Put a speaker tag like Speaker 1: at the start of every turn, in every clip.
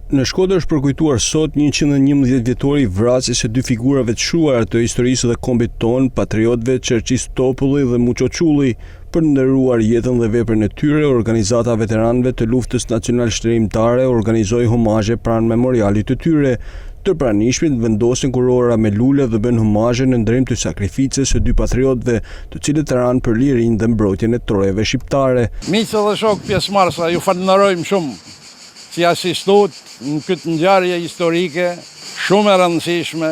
Speaker 1: Në Shkodër është përkujtuar sot 111 vjetori i vrasjes së dy figurave të shuara të historisë dhe kombit ton, patriotëve Çerçis Topulli dhe Muço Çulli, për nderuar jetën dhe veprën e tyre. Organizata e veteranëve të luftës nacional shtrimtare organizoi homazhe pranë memorialit të tyre. Të pranishmit vendosin kurora me lule dhe bën homazhe në ndrim të sakrificës së dy patriotëve, të cilët ranë për lirinë dhe mbrojtjen e trojeve shqiptare.
Speaker 2: Miqë dhe shok pjesëmarrësa, ju falenderojmë shumë si asistuat në këtë ngjarje historike shumë e rëndësishme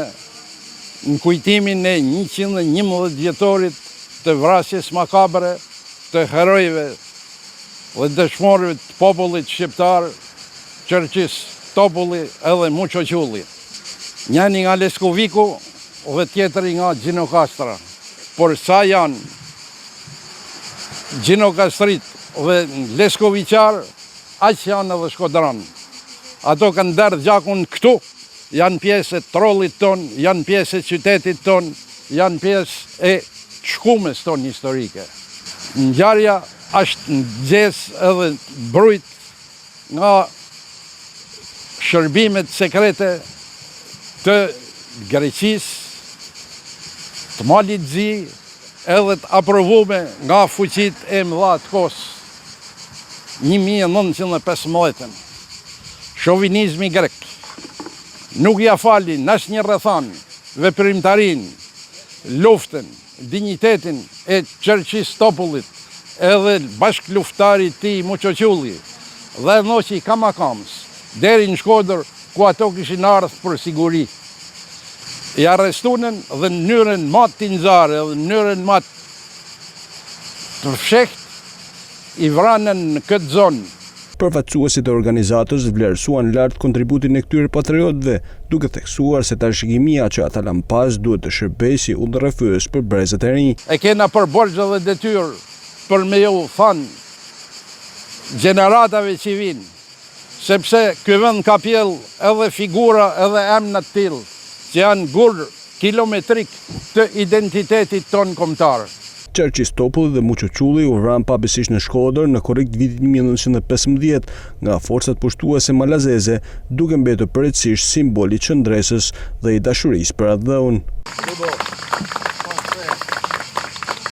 Speaker 2: në kujtimin e 111 vjetorit të vrasjes makabre të herojve dhe dëshmorëve të popullit shqiptar, Çerçis Topulli edhe Muço Çulli. Njëri nga Leskoviku dhe tjetëri nga Gjinokastra. Por sa janë Gjinokastrit dhe Leskoviqar, aq janë edhe shkodran. Ato kanë derdhë gjakun këtu, janë pjesë e trollit ton, janë pjesë e qytetit ton, janë pjesë e shkumes ton historike. Ngjarja është nxesë edhe brujt nga shërbimet sekrete të Greqisë, të Malit Zi, edhe të aprovume nga fuqit e mëdha të kohës. 1915. Shovinizmi grek nuk ja fali asnjë rrethan veprimtarin, luftën, dinjitetin e Çerçis Topullit, edhe bashkëluftari i tij Muço Çulli, dhe noqi kamakams deri në Shkodër, ku ato kishin ardhur për siguri. I arrestunën dhe në mënyrën më të tinxare dhe në mënyrën më të fshehtë i vranën në këtë zonë.
Speaker 1: Përfaqësuesit e organizatës vlerësuan lart kontributin e këtyre patriotëve, duke theksuar se tashgimia që ata lan pas duhet të shërbejë si udhërrefyes për brezët e rinj.
Speaker 2: E kena për borxh dhe detyrë për me ju thënë gjeneratave që vinë, sepse ky vend ka pjell edhe figura edhe emra të tillë që janë gur kilometrik të identitetit ton kombëtar.
Speaker 1: Çerçis Topulli dhe Muço Çulli u vranë pabesisht në Shkodër në korrekt vitin 1915 nga forcat pushtuese malazeze, duke mbetur përjetësisht simbol i qëndresës dhe i dashurisë për atë dhëun.